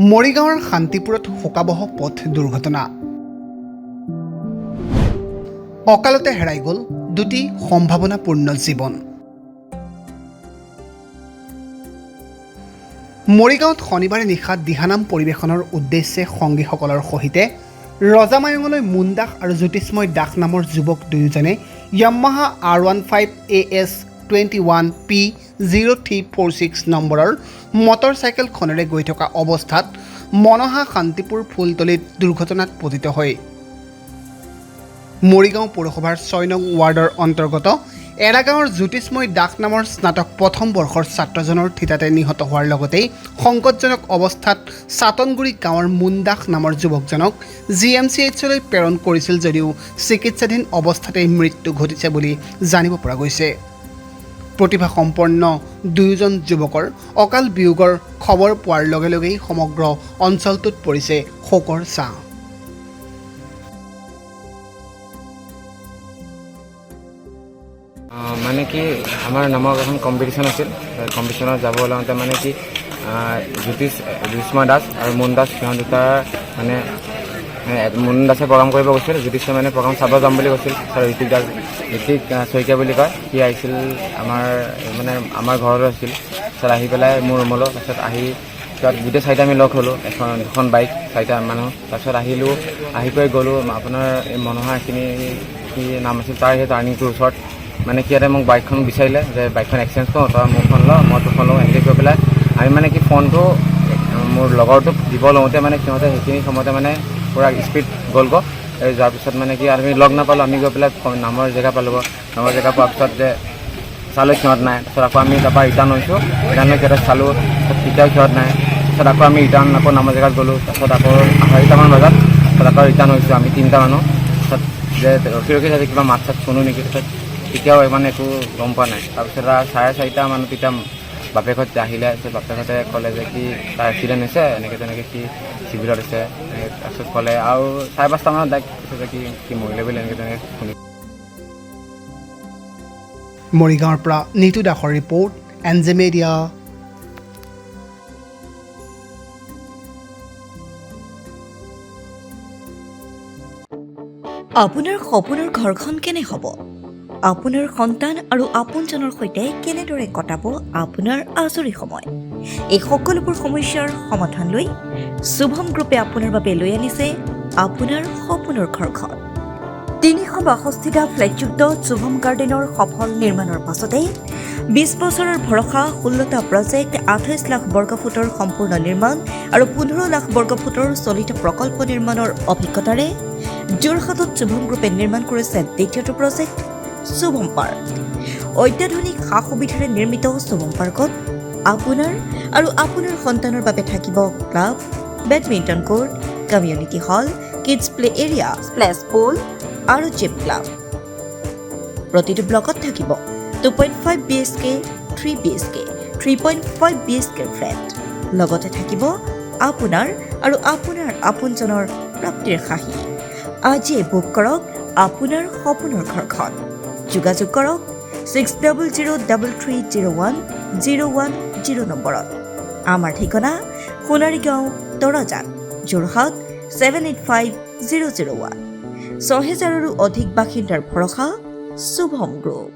মৰিগাঁৱৰ শান্তিপুৰত শোকাবহ পথ দুৰ্ঘটনা। অকালতে হেৰাই গ'ল দুটি সম্ভাৱনাপূৰ্ণ জীৱন। মৰিগাঁৱত শনিবাৰে নিশা দিহানাম পৰিৱেশনৰ উদ্দেশ্যে সংগীসকলৰ সৈতে ৰজামায়ঙলৈ মুনদাস আৰু জ্যোতিষ্ময় দাস নামৰ যুৱক দুয়োজনে য়ামাহা R15 AS 21 P0346 নম্বৰৰ মটৰচাইকেলখনেৰে গৈ থকা অৱস্থাত মনহা শান্তিপুৰ ফুলতলিত দুৰ্ঘটনাত পতিত হয়। মৰিগাঁও পৌৰসভাৰ 6 নং ৱাৰ্ডৰ অন্তৰ্গত এৰাগাঁৱৰ জ্যোতিষ্ময় দাস নামৰ স্নাতক প্ৰথম বৰ্ষৰ ছাত্ৰজনৰ থিতাতে নিহত হোৱাৰ লগতেই সংকটজনক অৱস্থাত চাটনগুৰি গাঁৱৰ মুনদাস নামৰ যুৱকজনক GMCHলৈ প্ৰেৰণ কৰিছিল যদিও চিকিৎসাধীন অৱস্থাতেই মৃত্যু ঘটিছে বুলি জানিব পৰা গৈছে। প্ৰতিভাসম্পন্ন দুয়োজন যুৱকৰ অকাল বিয়োগৰ খবৰ পোৱাৰ লগে লগেই সমগ্ৰ অঞ্চলটোত পৰিছে শোকৰ ছাঁ। মানে কি আমাৰ নামৰ এখন কম্পিটিশ্যন আছিল। কম্পিটিশ্যনত যাব ওলাওঁতে মানে কি জ্যোতিষ্ময় দাস আৰু মুন দাস সিহঁত দুটা মানে মুন দাসে প্ৰগ্ৰাম কৰিব গৈছিল, জ্যোতিষ্ময় মানে প্ৰগ্ৰাম চাব যাম বুলি কৈছিল। ঋতিক শইকীয়া বুলি কয়, সি আহিছিল আমাৰ ঘৰলৈ আহিছিল। তাৰপিছত আহি পেলাই মোৰ ৰুমলৈ, তাৰপিছত আহি গোটেই চাৰিটা আমি লগ হ'লোঁ, দুখন বাইক চাৰিটা মানুহ। তাৰপিছত আহি গৈ গ'লোঁ আপোনাৰ এই মনোহা এইখিনি কি নাম আছিল তাৰ সেই টাৰ্ণিংটোৰ ওচৰত। মানে সিহঁতে মোক বাইকখন বিচাৰিলে যে বাইকখন এক্সচেঞ্জ কৰোঁ, তই মোৰখন ল মই তোৰখন লওঁ, এনেকৈ গৈ পেলাই আমি মানে কি ফোনটো মোৰ লগৰটোক দিব লওঁতে মানে সিহঁতে সেইখিনি সময়তে মানে পূৰা স্পীড গ'লগৈ। যোৱাৰ পিছত মানে কি আমি লগ নাপালোঁ, আমি গৈ পেলাই নামৰ জেগা পালোঁগৈ। নামৰ জেগা পোৱাৰ পিছত যে চালোঁ সিহঁত নাই। তাৰপিছত আকৌ আমি তাৰপৰা ৰিটাৰ্ণ হৈছোঁ, ৰিটাৰ্ণ সিহঁতে চালোঁ, তেতিয়াও সিহঁত নাই। তাৰপিছত আকৌ আমি ৰিটাৰ্ণ আকৌ নামৰ জেগাত গ'লোঁ। তাৰপিছত আকৌ 2:30মান বজাত তাৰপিছত আকৌ ৰিটাৰ্ণ হৈছোঁ আমি 3টা মানুহ। তাৰপিছত যে ৰখি থাকে কিবা মাত চাত শুনো নেকি, তাৰপিছত তেতিয়াও মানে একো গম পোৱা নাই। তাৰপিছত 4:30 মানত তেতিয়া বাপেকহঁত আহিলে, বাপেকহঁতে ক'লে যে কি তাৰ এক্সিডেণ্ট হৈছে, এনেকৈ তেনেকৈ কি চিভিলত আছে। তাৰপিছত ক'লে আৰু 5:30 মানত কৈছে যে কি মৰিলে বুলি এনেকৈ তেনেকৈ শুনি। মৰিগাঁৱৰ পৰা নিতু দাসৰ ৰিপৰ্ট, NJ মিডিয়া। আপোনাৰ সপোনৰ ঘৰখন কেনে হ'ব? আপোনাৰ সন্তান আৰু আপোনজনৰ সৈতে কেনেদৰে কটাব আপোনাৰ আজৰি সময়? এই সকলোবোৰ সমস্যাৰ সমাধান লৈ শুভম গ্ৰুপে আপোনাৰ বাবে লৈ আনিছে আপোনাৰ সপোনৰ ঘৰখন। 362টা ফ্লেটযুক্ত শুভম গাৰ্ডেনৰ সফল নিৰ্মাণৰ পাছতে 20 বছৰৰ ভৰসা, 16টা প্ৰজেক্ট, 28 লাখ বৰ্গফুটৰ সম্পূৰ্ণ নিৰ্মাণ আৰু 15 লাখ বৰ্গফুটৰ চলিত প্ৰকল্প নিৰ্মাণৰ অভিজ্ঞতাৰে যোৰহাটত শুভম গ্ৰুপে নিৰ্মাণ কৰিছে দ্বিতীয়টো প্ৰজেক্ট শুভম পাৰ্ক। অত্যাধুনিক সা সুবিধাৰে নিৰ্মিত শুভম পাৰ্কত আপোনাৰ আৰু আপোনাৰ সন্তানৰ বাবে থাকিব club, badminton court, community hall, kids play area, splash pool আৰু জিম ক্লাব। প্ৰতিটো ব্লকত থাকিব 2.5 BHK, 3 BHK, 3.5 BHK ফ্লেট। লগতে থাকিব আপোনাৰ আৰু আপোনাৰ আপোনজনৰ প্ৰাপ্তিৰ সাহী। আজিয়ে বুক কৰক আপোনাৰ সপোনৰ ঘৰখন। যোগাযোগ কৰক 6003301010 নম্বৰত। আমাৰ ঠিকনা সোণাৰীগাঁও, তৰাজান, যোৰহাট 785001। 6000ৰো অধিক বাসিন্দাৰ ভৰসা শুভম গ্ৰুপ।